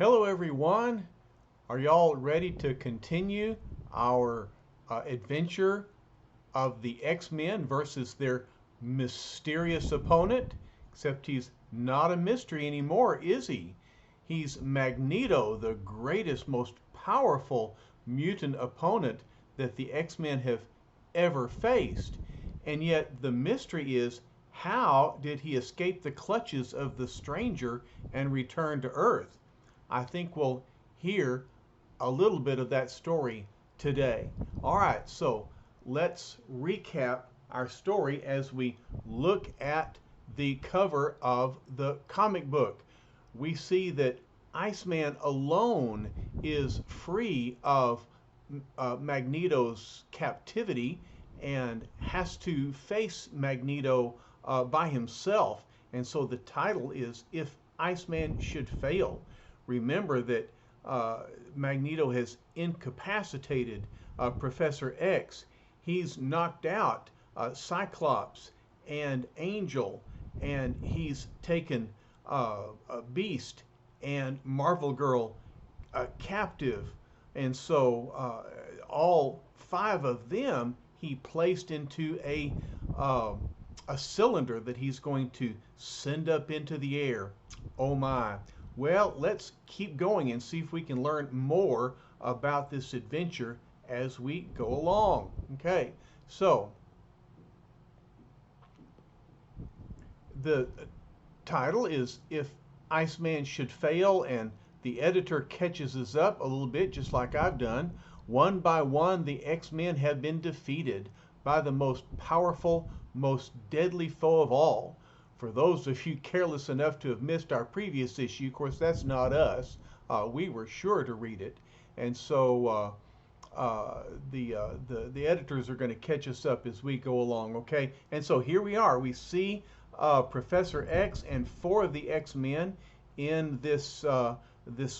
Hello, everyone. Are y'all ready to continue our adventure of the X-Men versus their mysterious opponent? Except he's not a mystery anymore, is he? He's Magneto, the greatest, most powerful mutant opponent that the X-Men have ever faced. And yet the mystery is, how did he escape the clutches of the Stranger and return to Earth? I think we'll hear a little bit of that story today. All right, so let's recap our story as we look at the cover of the comic book. We see that Iceman alone is free of Magneto's captivity and has to face Magneto by himself. And so the title is If Iceman Should Fail. Remember that Magneto has incapacitated Professor X. He's knocked out Cyclops and Angel, and he's taken Beast and Marvel Girl captive. And so all five of them he placed into a cylinder that he's going to send up into the air. Oh my. Well, let's keep going and see if we can learn more about this adventure as we go along. Okay, so the title is If Iceman Should Fail, and the editor catches us up a little bit, just like I've done. One by one, the X-Men have been defeated by the most powerful, most deadly foe of all. For those of you careless enough to have missed our previous issue, of course, that's not us. We were sure to read it. And so the editors are going to catch us up as we go along, okay? And so here we are. We see Professor X and four of the X-Men in this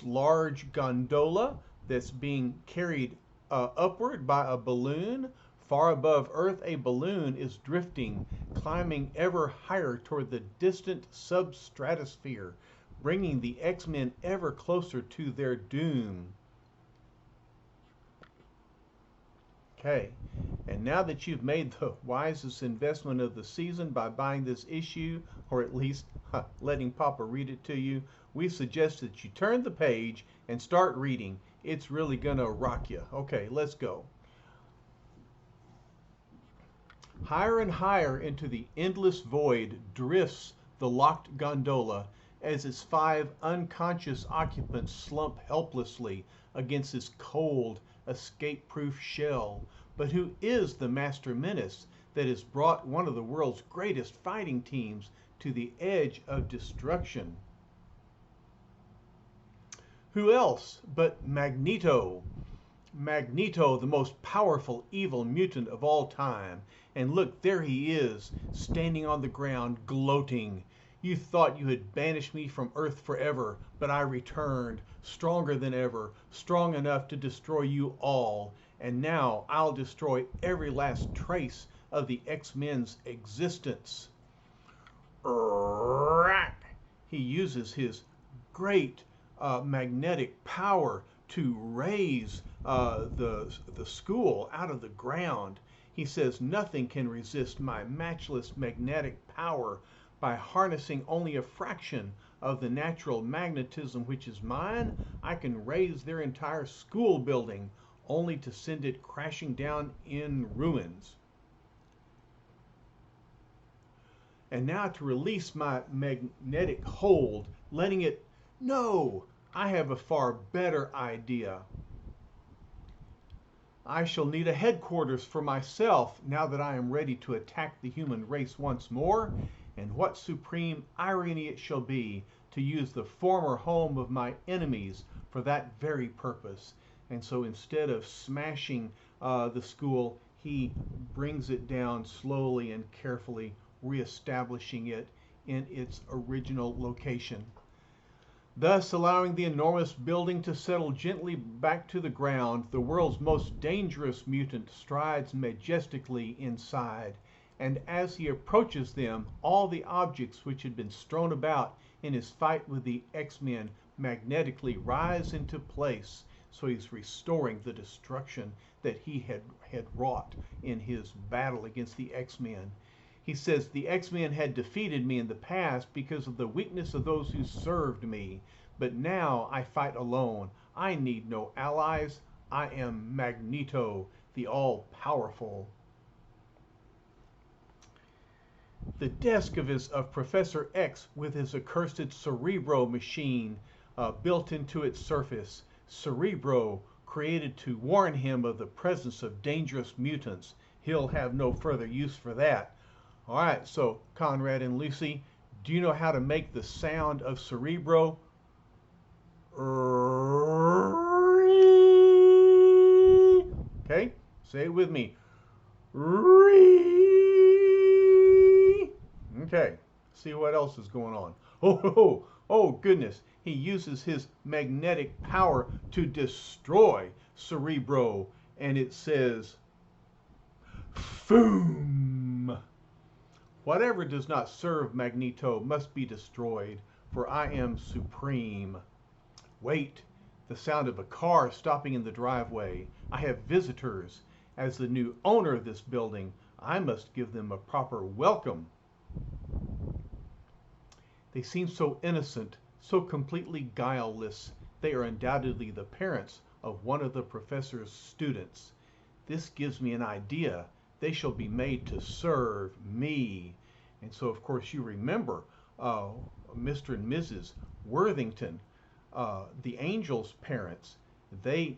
large gondola that's being carried upward by a balloon. Far above Earth, a balloon is drifting, climbing ever higher toward the distant substratosphere, bringing the X-Men ever closer to their doom. Okay, and now that you've made the wisest investment of the season by buying this issue, or at least letting Papa read it to you, we suggest that you turn the page and start reading. It's really gonna rock you. Okay, let's go. Higher and higher into the endless void drifts the locked gondola as its five unconscious occupants slump helplessly against its cold, escape-proof shell. But who is the master menace that has brought one of the world's greatest fighting teams to the edge of destruction? Who else but Magneto? Magneto, the most powerful evil mutant of all time. And look, there he is, standing on the ground, gloating. You thought you had banished me from Earth forever, but I returned, stronger than ever, strong enough to destroy you all. And now I'll destroy every last trace of the X-Men's existence. He uses his great magnetic power to raise the school out of the ground. He says nothing can resist my matchless magnetic power. By harnessing only a fraction of the natural magnetism which is mine, I can raise their entire school building, only to send it crashing down in ruins. And now to release my magnetic hold, letting it... No! I have a far better idea. I shall need a headquarters for myself now that I am ready to attack the human race once more, and what supreme irony it shall be to use the former home of my enemies for that very purpose. And so instead of smashing the school, he brings it down slowly and carefully, reestablishing it in its original location, thus allowing the enormous building to settle gently back to the ground. The world's most dangerous mutant strides majestically inside, and as he approaches them, all the objects which had been strewn about in his fight with the X-Men magnetically rise into place. So he's restoring the destruction that he had wrought in his battle against the X-Men. He says, the X-Men had defeated me in the past because of the weakness of those who served me. But now I fight alone. I need no allies. I am Magneto, the all-powerful. The desk of Professor X with his accursed Cerebro machine built into its surface. Cerebro created to warn him of the presence of dangerous mutants. He'll have no further use for that. All right, so Conrad and Lucy, do you know how to make the sound of Cerebro? Okay, say it with me. Okay, see what else is going on. Oh, goodness. He uses his magnetic power to destroy Cerebro, and it says, Foom! Whatever does not serve Magneto must be destroyed, for I am supreme. Wait, the sound of a car stopping in the driveway. I have visitors. As the new owner of this building, I must give them a proper welcome. They seem so innocent, so completely guileless. They are undoubtedly the parents of one of the professor's students. This gives me an idea. They shall be made to serve me. And so, of course, you remember Mr. and Mrs. Worthington, the Angel's parents. They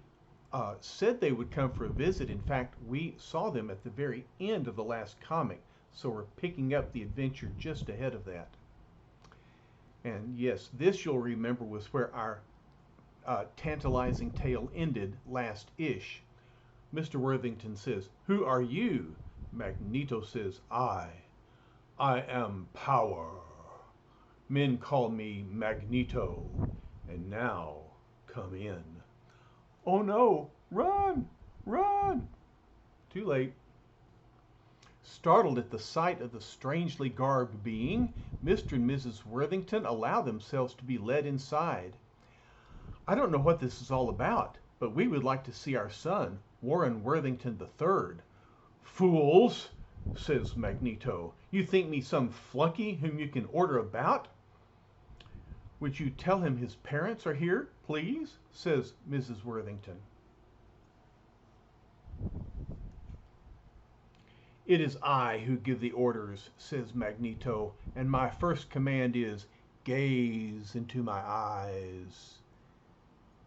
said they would come for a visit. In fact, we saw them at the very end of the last comic. So we're picking up the adventure just ahead of that. And yes, this you'll remember was where our tantalizing tale ended last ish. Mr. Worthington says, "Who are you?" Magneto says, I am power. Men call me Magneto, and now come in. Oh no, run, run. Too late. Startled at the sight of the strangely garbed being, Mr. and Mrs. Worthington allow themselves to be led inside. I don't know what this is all about, but we would like to see our son, Warren Worthington III. Fools, says Magneto. You think me some flunky whom you can order about? Would you tell him his parents are here, please? Says Mrs. Worthington. It is I who give the orders, says Magneto, and my first command is, gaze into my eyes.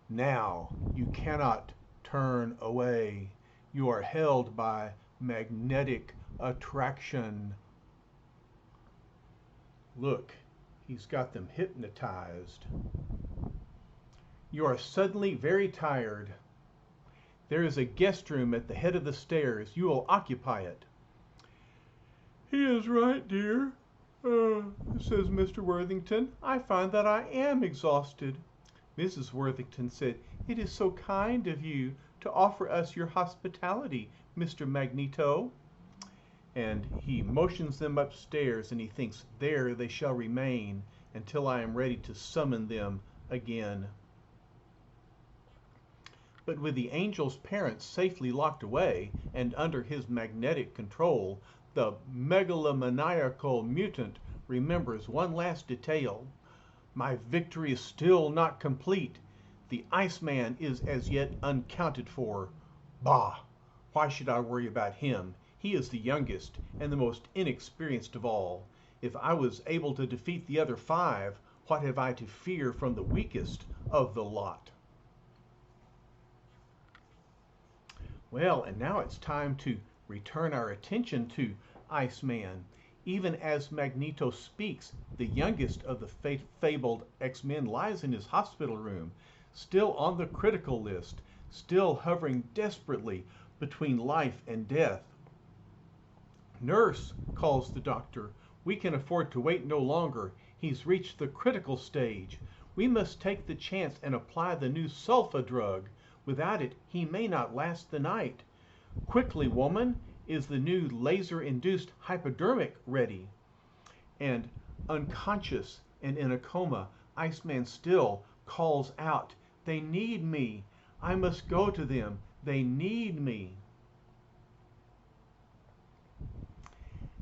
Now you cannot turn away. You are held by magnetic attraction. Look, he's got them hypnotized. You are suddenly very tired. There is a guest room at the head of the stairs. You will occupy it. He is right, dear, says Mr. Worthington. I find that I am exhausted. Mrs. Worthington said, It is so kind of you to offer us your hospitality, Mr. Magneto. And he motions them upstairs, and he thinks, there they shall remain until I am ready to summon them again. But with the Angel's parents safely locked away and under his magnetic control, the megalomaniacal mutant remembers one last detail. My victory is still not complete. The Iceman is as yet unaccounted for. Bah! Why should I worry about him? He is the youngest and the most inexperienced of all. If I was able to defeat the other 5, what have I to fear from the weakest of the lot? Well, and now it's time to return our attention to Iceman. Even as Magneto speaks, the youngest of the fabled X-Men lies in his hospital room, still on the critical list, still hovering desperately between life and death. Nurse, calls the doctor. We can afford to wait no longer. He's reached the critical stage. We must take the chance and apply the new sulfa drug. Without it, he may not last the night. Quickly, woman, is the new laser-induced hypodermic ready? And unconscious and in a coma, Iceman still calls out, "They need me. I must go to them. They need me."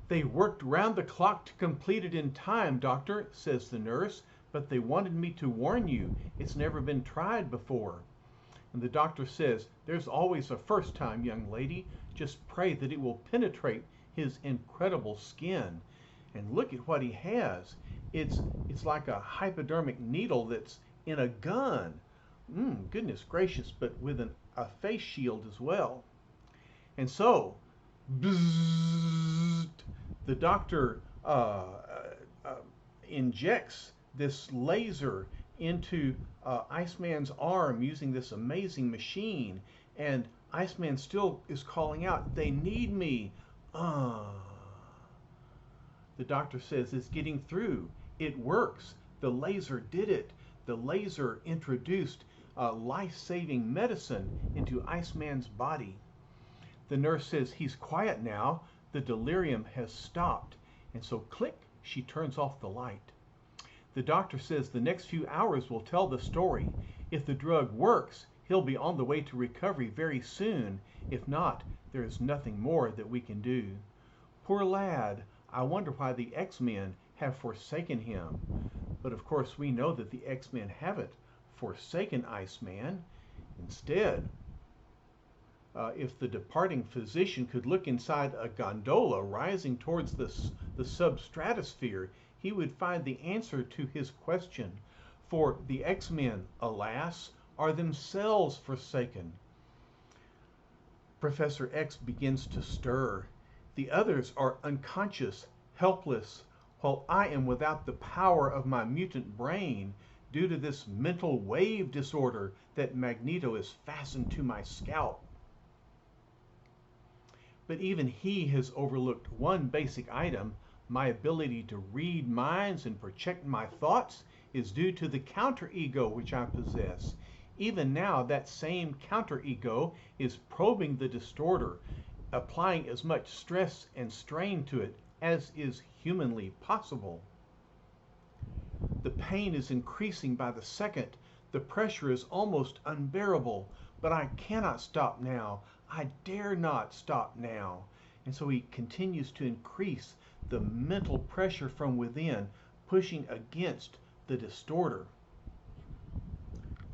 "They worked round the clock to complete it in time, doctor," says the nurse, "but they wanted me to warn you. It's never been tried before." And the doctor says, "There's always a first time, young lady. Just pray that it will penetrate his incredible skin." And look at what he has. It's like a hypodermic needle that's in a gun. Goodness gracious, but with a face shield as well. And so, bzzzt, the doctor injects this laser into Iceman's arm using this amazing machine, and Iceman still is calling out, "They need me." The doctor says it's getting through. It works. The laser did it. The laser introduced life-saving medicine into Iceman's body. The nurse says he's quiet now. The delirium has stopped. And so click, she turns off the light. The doctor says the next few hours will tell the story. If the drug works, he'll be on the way to recovery very soon. If not, there is nothing more that we can do. Poor lad, I wonder why the X-Men have forsaken him. But of course we know that the X-Men haven't forsaken Iceman. Instead, if the departing physician could look inside a gondola rising towards the substratosphere, he would find the answer to his question. For the X-Men, alas, are themselves forsaken. Professor X begins to stir. The others are unconscious, helpless, while I am without the power of my mutant brain due to this mental wave disorder that Magneto is fastened to my scalp. But even he has overlooked one basic item. My ability to read minds and project my thoughts is due to the counter-ego which I possess. Even now, that same counter-ego is probing the distorter, applying as much stress and strain to it as is humanly possible. The pain is increasing by the second. The pressure is almost unbearable, but I cannot stop now. I dare not stop now. And so he continues to increase the mental pressure from within, pushing against the distorter.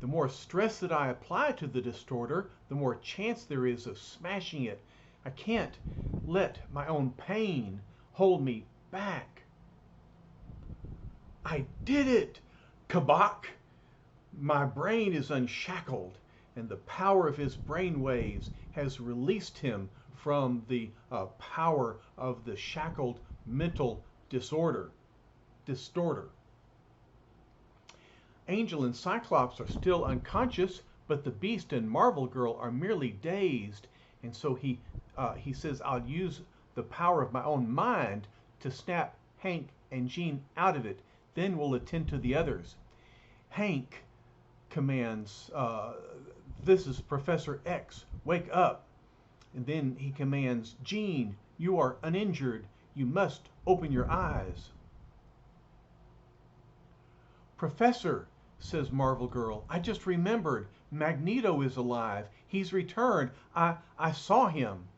The more stress that I apply to the distorter, the more chance there is of smashing it. I can't let my own pain hold me back. I did it! Kabak! My brain is unshackled, and the power of his brain waves has released him from the power of the shackled mental distorter. Angel and Cyclops are still unconscious, but the Beast and Marvel Girl are merely dazed. And so he says, "I'll use the power of my own mind to snap Hank and Jean out of it. Then we'll attend to the others." Hank commands, "This is Professor X. Wake up." And then he commands, "Jean, you are uninjured. You must open your eyes." "Professor," says Marvel Girl, "I just remembered. Magneto is alive. He's returned. I saw him."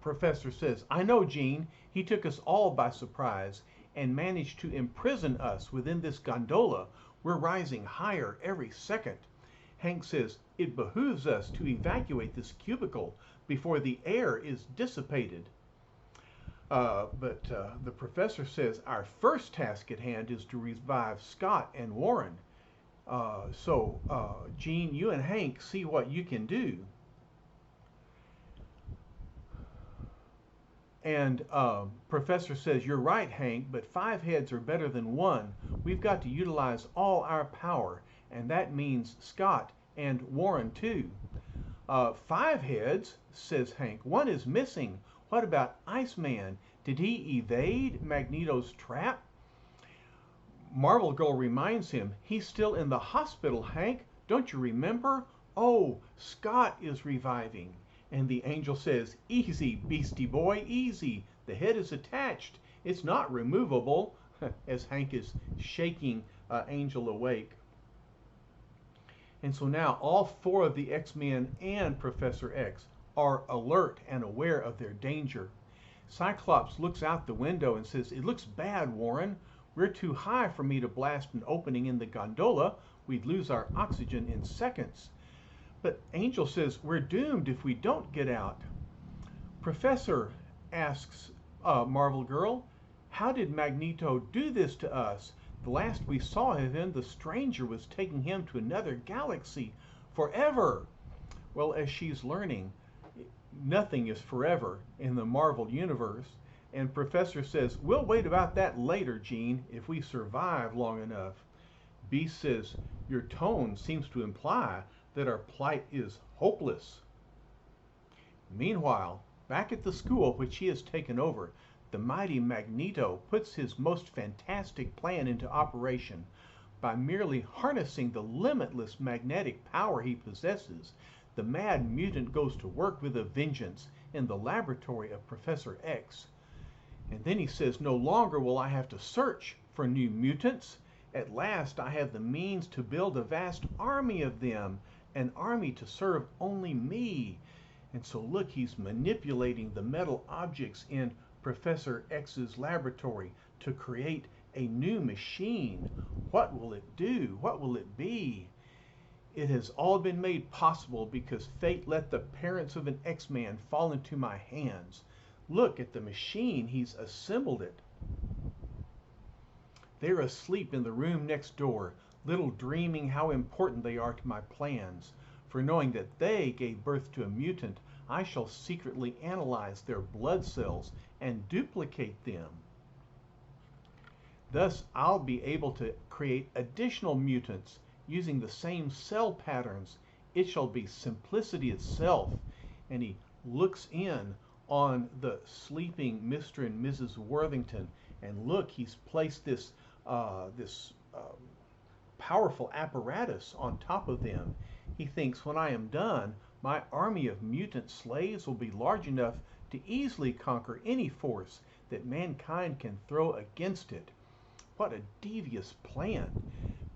Professor says, "I know, Jean. He took us all by surprise and managed to imprison us within this gondola. We're rising higher every second." Hank says, "It behooves us to evacuate this cubicle before the air is dissipated." But the professor says, "Our first task at hand is to revive Scott and Warren. So, Jean, you and Hank see what you can do." And Professor says, "You're right, Hank, but 5 heads are better than 1. We've got to utilize all our power, and that means Scott and Warren too." 5 heads, says Hank. 1 is missing. What about Iceman? Did he evade Magneto's trap? Marvel Girl reminds him, "He's still in the hospital, Hank. Don't you remember? Oh, Scott is reviving." And the angel says, "Easy, beastie boy, easy. The head is attached. It's not removable." as Hank is shaking Angel awake. And so now all four of the X-Men and Professor X are alert and aware of their danger. Cyclops looks out the window and says, "It looks bad, Warren. We're too high for me to blast an opening in the gondola. We'd lose our oxygen in seconds." But Angel says, "We're doomed if we don't get out." "Professor," asks Marvel Girl, "how did Magneto do this to us? The last we saw of him, the stranger was taking him to another galaxy forever." Well, as she's learning, nothing is forever in the Marvel Universe. And Professor says, "We'll wait about that later, Jean, if we survive long enough." Beast says, "Your tone seems to imply that our plight is hopeless." Meanwhile, back at the school which he has taken over, the mighty Magneto puts his most fantastic plan into operation. By merely harnessing the limitless magnetic power he possesses, the mad mutant goes to work with a vengeance in the laboratory of Professor X. And then he says, "No longer will I have to search for new mutants. At last I have the means to build a vast army of them, an army to serve only me." And so look, he's manipulating the metal objects in Professor X's laboratory to create a new machine. What will it do? What will it be? It has all been made possible because fate let the parents of an X-Man fall into my hands. Look at the machine. He's assembled it. They're asleep in the room next door, little dreaming how important they are to my plans. For knowing that they gave birth to a mutant, I shall secretly analyze their blood cells and duplicate them. Thus, I'll be able to create additional mutants using the same cell patterns. It shall be simplicity itself. And he looks in on the sleeping Mr. and Mrs. Worthington, and look, he's placed this powerful apparatus on top of them. He thinks, when I am done, my army of mutant slaves will be large enough to easily conquer any force that mankind can throw against it. What a devious plan,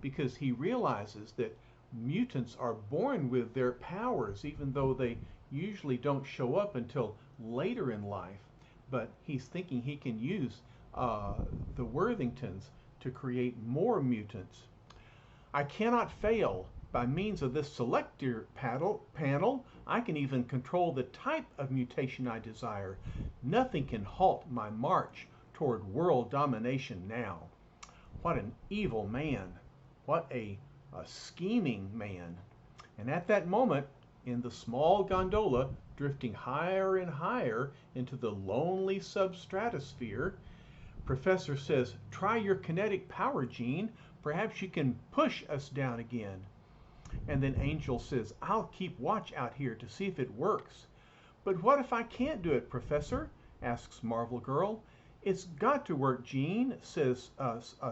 because he realizes that mutants are born with their powers, even though they usually don't show up until later in life. But he's thinking he can use the Worthingtons to create more mutants. "I cannot fail. By means of this selector panel, I can even control the type of mutation I desire. Nothing can halt my march toward world domination now." What an evil man. What a scheming man. And at that moment, in the small gondola, drifting higher and higher into the lonely substratosphere, Professor says, "Try your kinetic power, Jean. Perhaps you can push us down again." And then Angel says, "I'll keep watch out here to see if it works." "But what if I can't do it, Professor?" asks Marvel Girl. "It's got to work, Jean," says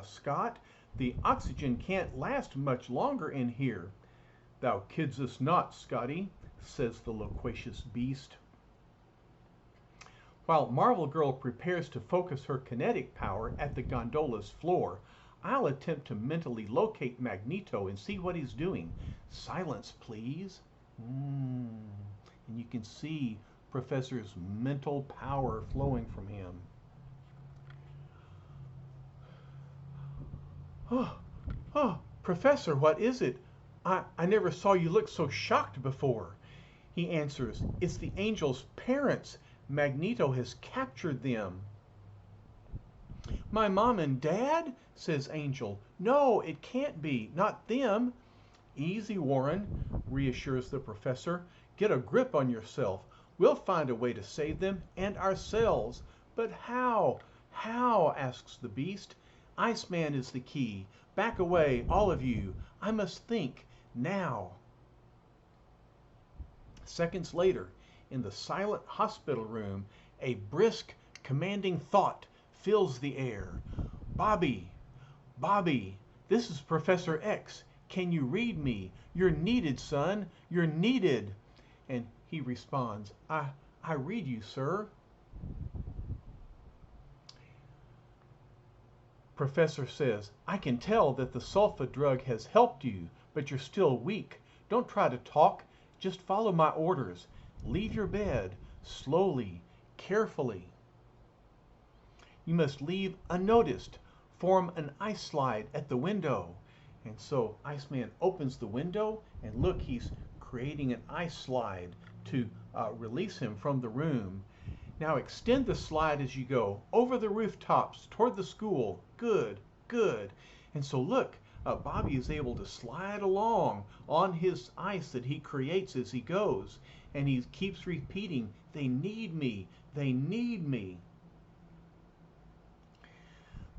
Scott. "The oxygen can't last much longer in here." "Thou kids us not, Scotty," says the loquacious Beast. While Marvel Girl prepares to focus her kinetic power at the gondola's floor, I'll attempt to mentally locate Magneto and see what he's doing. Silence, please. And you can see Professor's mental power flowing from him. Oh, Professor, what is it? I never saw you look so shocked before." He answers, "It's the Angel's parents. Magneto has captured them." "My mom and dad?" says Angel. "No, it can't be. Not them." "Easy, Warren," reassures the Professor. "Get a grip on yourself. We'll find a way to save them and ourselves." "But how? How?" asks the Beast. "Iceman is the key. Back away, all of you. I must think. Now." Seconds later, in the silent hospital room, a brisk, commanding thought fills the air. "Bobby, Bobby, this is Professor X. Can you read me? You're needed, son. You're needed." And he responds, I read you, sir." Professor says, I can tell that the sulfa drug has helped you, but you're still weak. Don't try to talk. Just follow my orders. Leave your bed slowly, carefully. You must leave unnoticed. Form an ice slide at the window. And so Iceman opens the window, and look, he's creating an ice slide to release him from the room. Now extend the slide as you go, over the rooftops, toward the school. Good, good. And so look, Bobby is able to slide along on his ice that he creates as he goes. And he keeps repeating, they need me, they need me.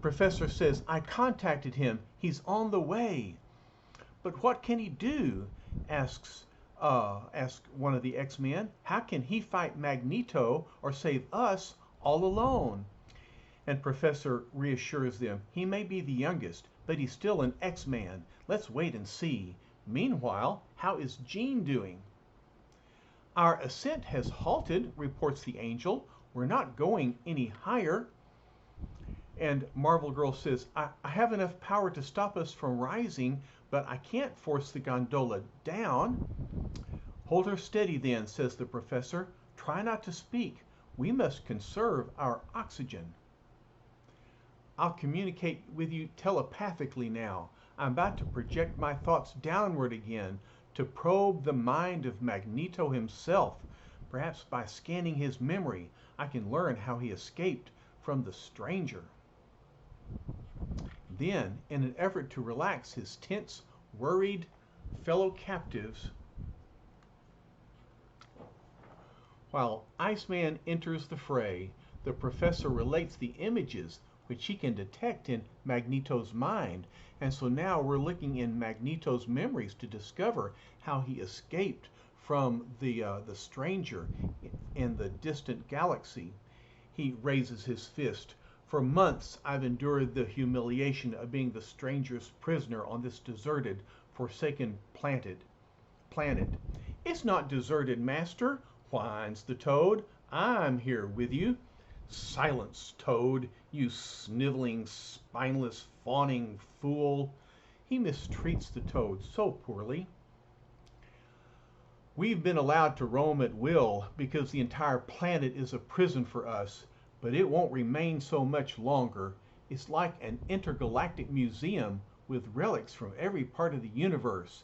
Professor says, I contacted him, he's on the way. But what can he do? Asks one of the X-Men. How can he fight Magneto or save us all alone? And Professor reassures them, he may be the youngest, but he's still an X-Man. Let's wait and see. Meanwhile, how is Jean doing? Our ascent has halted, reports the Angel. We're not going any higher. And Marvel Girl says, I have enough power to stop us from rising, but I can't force the gondola down. Hold her steady then, says the Professor. Try not to speak. We must conserve our oxygen. I'll communicate with you telepathically now. I'm about to project my thoughts downward again to probe the mind of Magneto himself. Perhaps by scanning his memory, I can learn how he escaped from the Stranger. Then, in an effort to relax his tense, worried fellow captives, while Iceman enters the fray, the Professor relates the images which he can detect in Magneto's mind. And so now we're looking in Magneto's memories to discover how he escaped from the Stranger in the distant galaxy. He raises his fist. For months I've endured the humiliation of being the Stranger's prisoner on this deserted, forsaken planet. It's not deserted, Master, whines the Toad. I'm here with you. Silence, Toad, you sniveling, spineless, fawning fool. He mistreats the Toad so poorly. We've been allowed to roam at will because the entire planet is a prison for us. But it won't remain so much longer. It's like an intergalactic museum with relics from every part of the universe.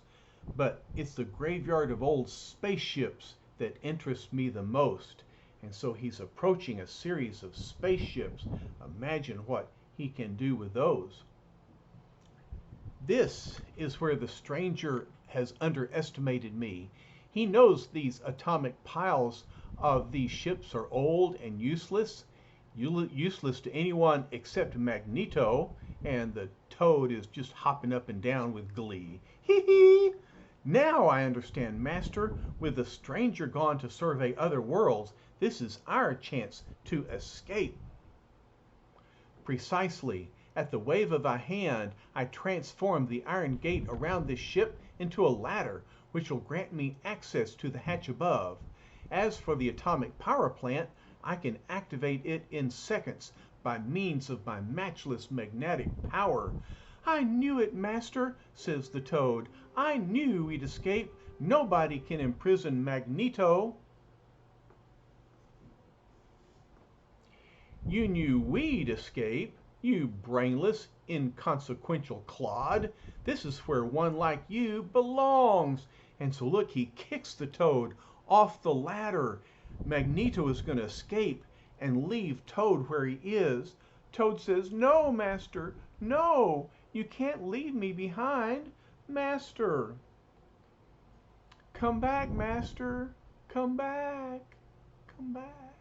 But it's the graveyard of old spaceships that interests me the most. And so he's approaching a series of spaceships. Imagine what he can do with those. This is where the Stranger has underestimated me. He knows these atomic piles of these ships are old and useless to anyone except Magneto, and the Toad is just hopping up and down with glee. Hee hee! Now I understand, Master. With the Stranger gone to survey other worlds, this is our chance to escape. Precisely. At the wave of a hand, I transform the iron gate around this ship into a ladder, which will grant me access to the hatch above. As for the atomic power plant, I can activate it in seconds by means of my matchless magnetic power. I knew it, Master, says the Toad. I knew we'd escape. Nobody can imprison Magneto. You knew we'd escape, you brainless, inconsequential clod. This is where one like you belongs. And so look, he kicks the Toad off the ladder. Magneto is going to escape and leave Toad where he is. Toad says, no, Master, no, you can't leave me behind. Master, come back, Master, come back, come back.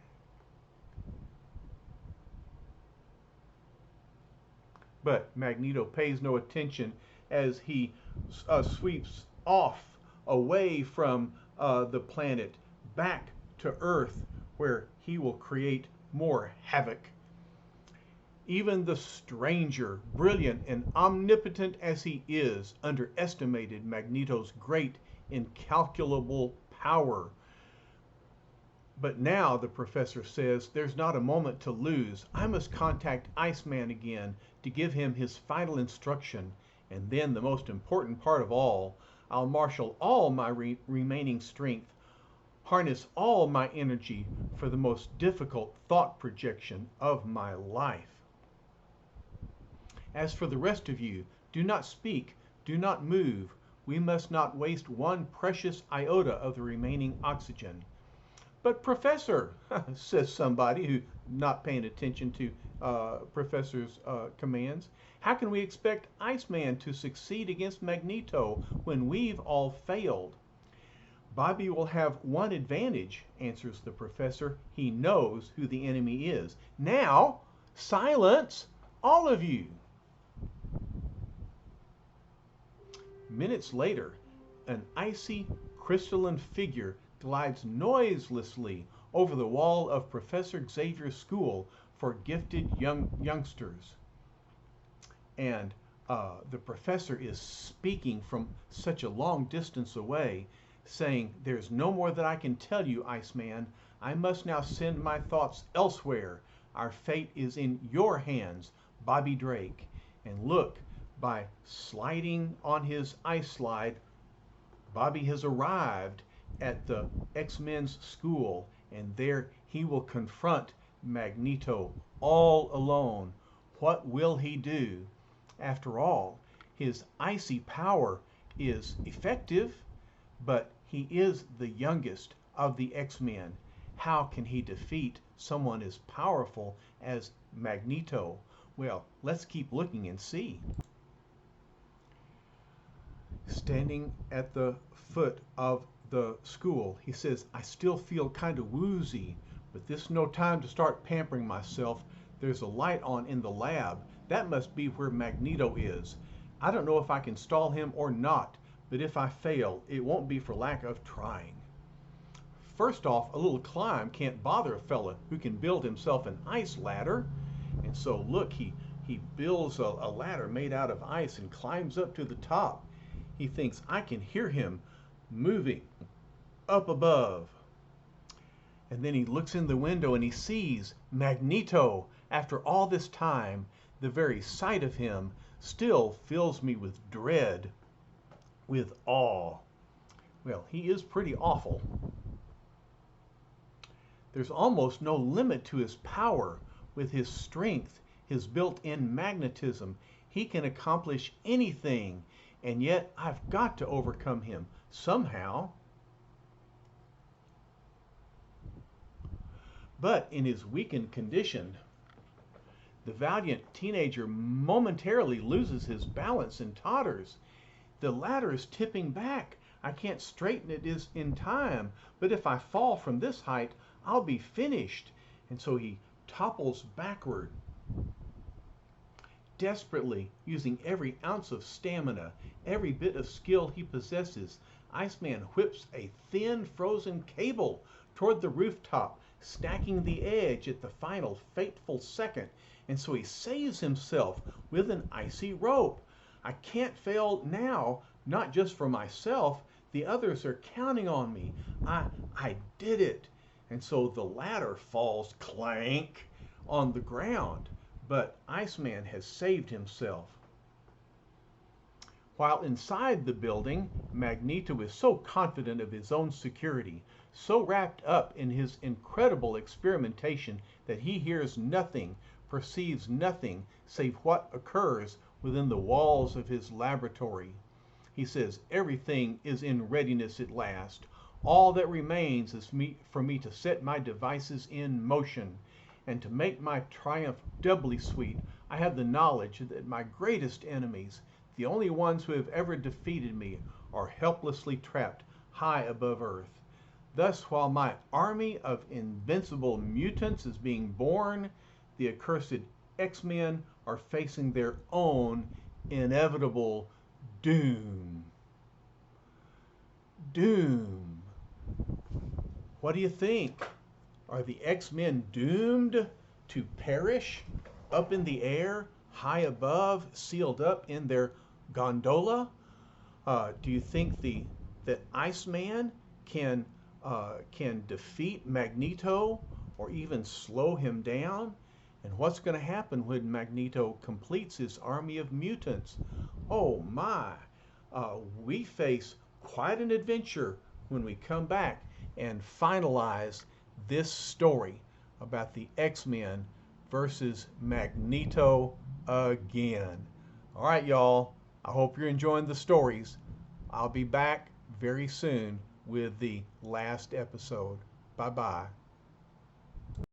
But Magneto pays no attention as he sweeps off away from the planet back to Earth, where he will create more havoc. Even the Stranger, brilliant and omnipotent as he is, underestimated Magneto's great, incalculable power. But now, the professor says, there's not a moment to lose. I must contact Iceman again to give him his final instruction. And then the most important part of all, I'll marshal all my remaining strength, harness all my energy for the most difficult thought projection of my life. As for the rest of you, do not speak, do not move. We must not waste one precious iota of the remaining oxygen. But Professor, says somebody who not paying attention to Professor's commands, how can we expect Iceman to succeed against Magneto when we've all failed? Bobby will have one advantage, answers the Professor. He knows who the enemy is. Now, silence, all of you. Minutes later, an icy, crystalline figure glides noiselessly over the wall of Professor Xavier's school for gifted youngsters. And the professor is speaking from such a long distance away, saying, there's no more that I can tell you, Iceman. I must now send my thoughts elsewhere. Our fate is in your hands, Bobby Drake. And look, by sliding on his ice slide, Bobby has arrived at the X-Men's school, and there he will confront Magneto all alone. What will he do? After all, his icy power is effective, but he is the youngest of the X-Men. How can he defeat someone as powerful as Magneto? Well, let's keep looking and see. Standing at the foot of the school, he says, I still feel kind of woozy, but this is no time to start pampering myself. There's a light on in the lab. That must be where Magneto is. I don't know if I can stall him or not, but if I fail, it won't be for lack of trying. First off, a little climb can't bother a fella who can build himself an ice ladder. And so look, he builds a ladder made out of ice and climbs up to the top. He thinks, I can hear him moving up above. And then he looks in the window and he sees Magneto. After all this time, the very sight of him still fills me with dread, with awe. Well, he is pretty awful. There's almost no limit to his power. With his strength, his built-in magnetism, he can accomplish anything. And yet I've got to overcome him somehow. But in his weakened condition, the valiant teenager momentarily loses his balance and totters. The ladder is tipping back. I can't straighten it in time, but if I fall from this height, I'll be finished. And so he topples backward. Desperately, using every ounce of stamina, every bit of skill he possesses, Iceman whips a thin, frozen cable toward the rooftop, stacking the edge at the final fateful second. And so he saves himself with an icy rope. I can't fail now, not just for myself. The others are counting on me. I did it. And so the ladder falls clank on the ground. But Iceman has saved himself. While inside the building, Magneto is so confident of his own security, so wrapped up in his incredible experimentation that he hears nothing, perceives nothing, save what occurs within the walls of his laboratory. He says, everything is in readiness at last. All that remains is for me to set my devices in motion. And to make my triumph doubly sweet, I have the knowledge that my greatest enemies, the only ones who have ever defeated me, are helplessly trapped high above Earth. Thus, while my army of invincible mutants is being born, the accursed X-Men are facing their own inevitable doom. Doom. What do you think? Are the X-Men doomed to perish up in the air, high above, sealed up in their gondola? Do you think that Iceman can can defeat Magneto or even slow him down? And what's going to happen when Magneto completes his army of mutants? Oh my! We face quite an adventure when we come back and finalize this story about the X-Men versus Magneto again. All right, y'all. I hope you're enjoying the stories. I'll be back very soon with the last episode. Bye bye.